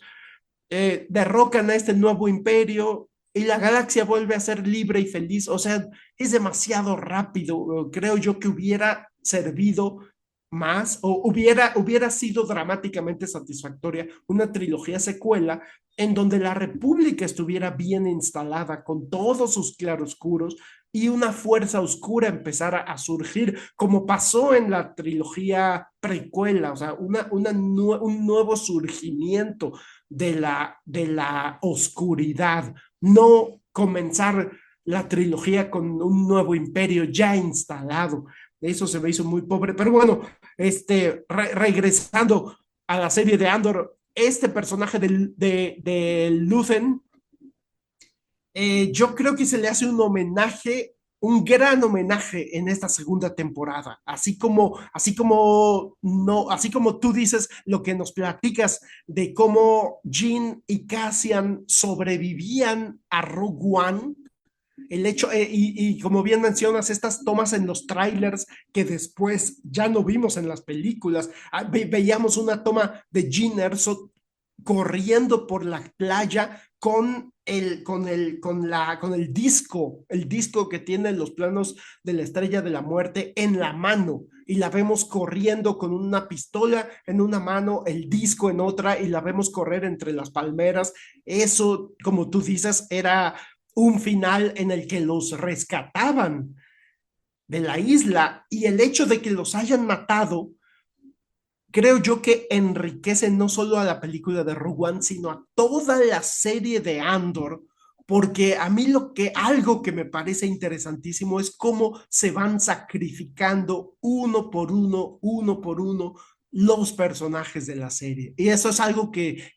derrocan a este nuevo imperio y la galaxia vuelve a ser libre y feliz. O sea, es demasiado rápido. Creo yo que hubiera servido más o hubiera sido dramáticamente satisfactoria una trilogía secuela en donde la República estuviera bien instalada con todos sus claroscuros y una fuerza oscura empezara a surgir, como pasó en la trilogía precuela, o sea, un nuevo surgimiento de la oscuridad, no comenzar la trilogía con un nuevo imperio ya instalado. Eso se me hizo muy pobre, pero bueno, regresando a la serie de Andor, este personaje de Luthen, yo creo que se le hace un homenaje, un gran homenaje en esta segunda temporada, así como tú dices lo que nos platicas de cómo Jin y Cassian sobrevivían a Rogue One. El hecho, y como bien mencionas, estas tomas en los trailers que después ya no vimos en las películas. Veíamos una toma de Jyn Erso corriendo por la playa con el disco que tiene los planos de la Estrella de la Muerte en la mano, y la vemos corriendo con una pistola en una mano, el disco en otra, y la vemos correr entre las palmeras. Eso, como tú dices, era un final en el que los rescataban de la isla, y el hecho de que los hayan matado, creo yo que enriquece no solo a la película de Rogue One, sino a toda la serie de Andor, porque a mí algo que me parece interesantísimo es cómo se van sacrificando uno por uno los personajes de la serie. Y eso es algo que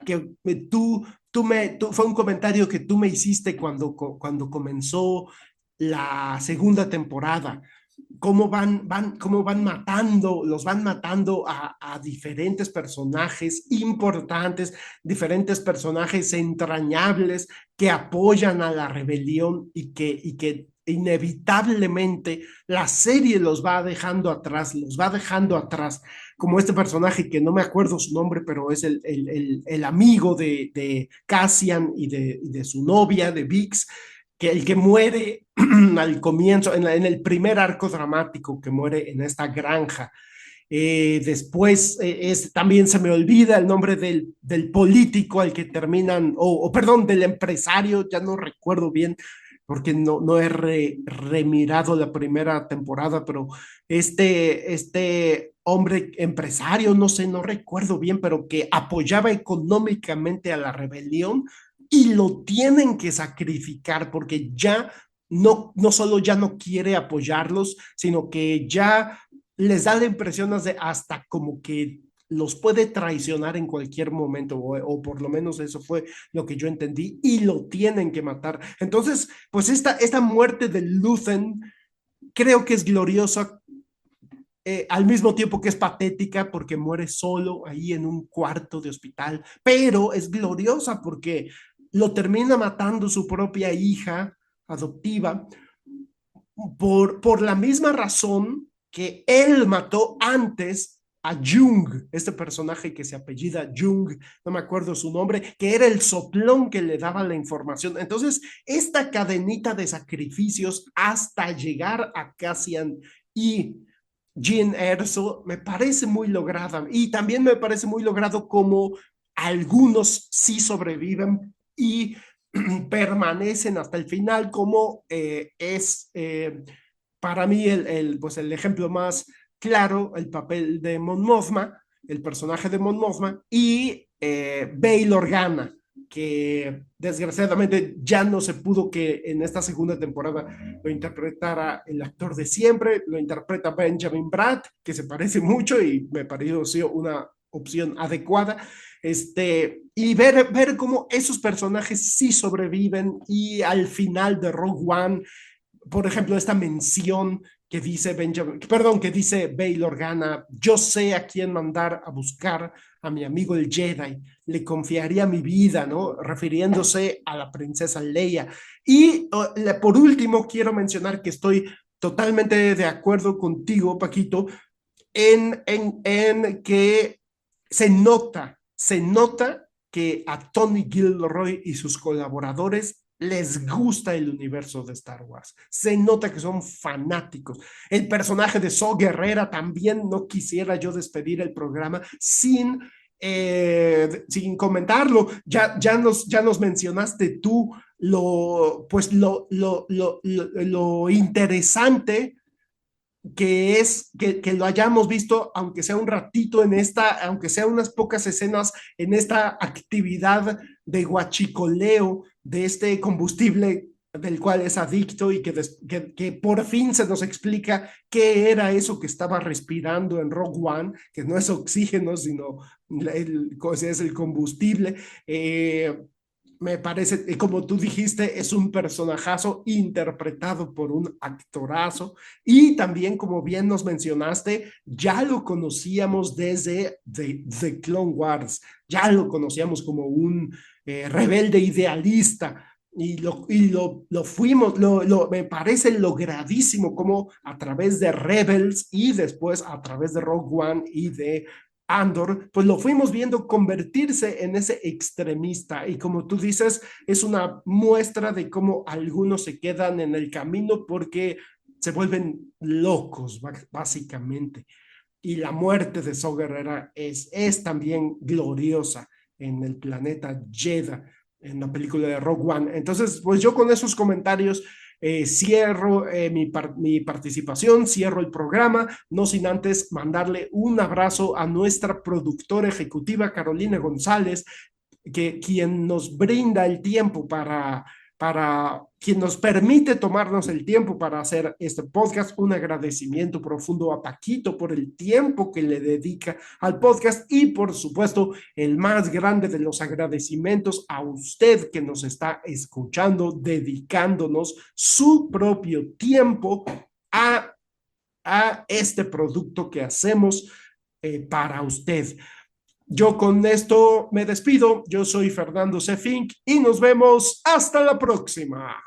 fue un comentario que tú me hiciste cuando comenzó la segunda temporada, cómo van matando, los van matando a diferentes personajes importantes, diferentes personajes entrañables que apoyan a la rebelión, y que inevitablemente la serie los va dejando atrás, como este personaje que no me acuerdo su nombre, pero es el amigo de Cassian y de su novia, de Vix, que el que muere al comienzo, en el primer arco dramático, que muere en esta granja. Después también se me olvida el nombre del político al que terminan, perdón, del empresario, ya no recuerdo bien, porque no he remirado la primera temporada, pero este hombre empresario, no sé, no recuerdo bien, pero que apoyaba económicamente a la rebelión, y lo tienen que sacrificar porque ya no solo ya no quiere apoyarlos, sino que ya les da la impresión de hasta como que los puede traicionar en cualquier momento, o por lo menos eso fue lo que yo entendí, y lo tienen que matar. Entonces, pues esta muerte de Luthen creo que es gloriosa, al mismo tiempo que es patética porque muere solo ahí en un cuarto de hospital, pero es gloriosa porque lo termina matando su propia hija adoptiva por la misma razón que él mató antes a Jung, este personaje que se apellida Jung, no me acuerdo su nombre, que era el soplón que le daba la información. Entonces, esta cadenita de sacrificios hasta llegar a Cassian y Jyn Erso me parece muy lograda, y también me parece muy logrado como algunos sí sobreviven y permanecen hasta el final, como para mí pues el ejemplo más claro, el papel de Mon Mothma, el personaje de Mon Mothma, y Bail Organa, que desgraciadamente ya no se pudo que en esta segunda temporada lo interpretara el actor de siempre, lo interpreta Benjamin Bratt, que se parece mucho y me pareció una opción adecuada. Y ver cómo esos personajes sí sobreviven, y al final de Rogue One, por ejemplo, esta mención que dice que dice Bail Organa: yo sé a quién mandar a buscar a mi amigo el Jedi, le confiaría mi vida, ¿no? Refiriéndose a la princesa Leia. Y por último, quiero mencionar que estoy totalmente de acuerdo contigo, Paquito, en que se nota que a Tony Gilroy y sus colaboradores les gusta el universo de Star Wars. Se nota que son fanáticos. El personaje de Saw Gerrera también, no quisiera yo despedir el programa sin comentarlo. Ya nos mencionaste tú pues lo interesante que lo hayamos visto, aunque sea un ratito aunque sea unas pocas escenas en esta actividad de guachicoleo de este combustible del cual es adicto, y que por fin se nos explica qué era eso que estaba respirando en Rogue One, que no es oxígeno, sino es el combustible. Me parece, como tú dijiste, es un personajazo interpretado por un actorazo, y también, como bien nos mencionaste, ya lo conocíamos desde The Clone Wars, ya lo conocíamos como un rebelde idealista, lo fuimos, me parece logradísimo como a través de Rebels y después a través de Rogue One y de Andor, pues lo fuimos viendo convertirse en ese extremista y como tú dices, es una muestra de cómo algunos se quedan en el camino porque se vuelven locos, básicamente. Y la muerte de Saw Gerrera es también gloriosa en el planeta Jedha, en la película de Rogue One. Entonces, pues yo con esos comentarios cierro mi participación, cierro el programa, no sin antes mandarle un abrazo a nuestra productora ejecutiva, Carolina González, quien nos brinda el tiempo para quien nos permite tomarnos el tiempo para hacer este podcast. Un agradecimiento profundo a Paquito por el tiempo que le dedica al podcast y por supuesto el más grande de los agradecimientos a usted que nos está escuchando, dedicándonos su propio tiempo a este producto que hacemos para usted. Yo con esto me despido. Yo soy Fernando C. Fink y nos vemos hasta la próxima.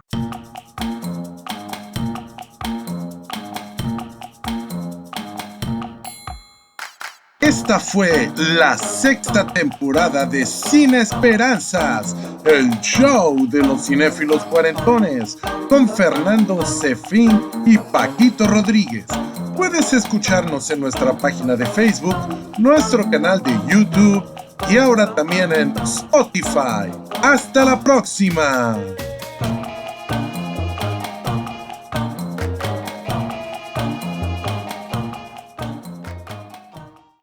Esta fue la 6ª temporada de Sin Esperanzas, el show de los cinéfilos cuarentones, con Fernando Cefín y Paquito Rodríguez. Puedes escucharnos en nuestra página de Facebook, nuestro canal de YouTube y ahora también en Spotify. ¡Hasta la próxima!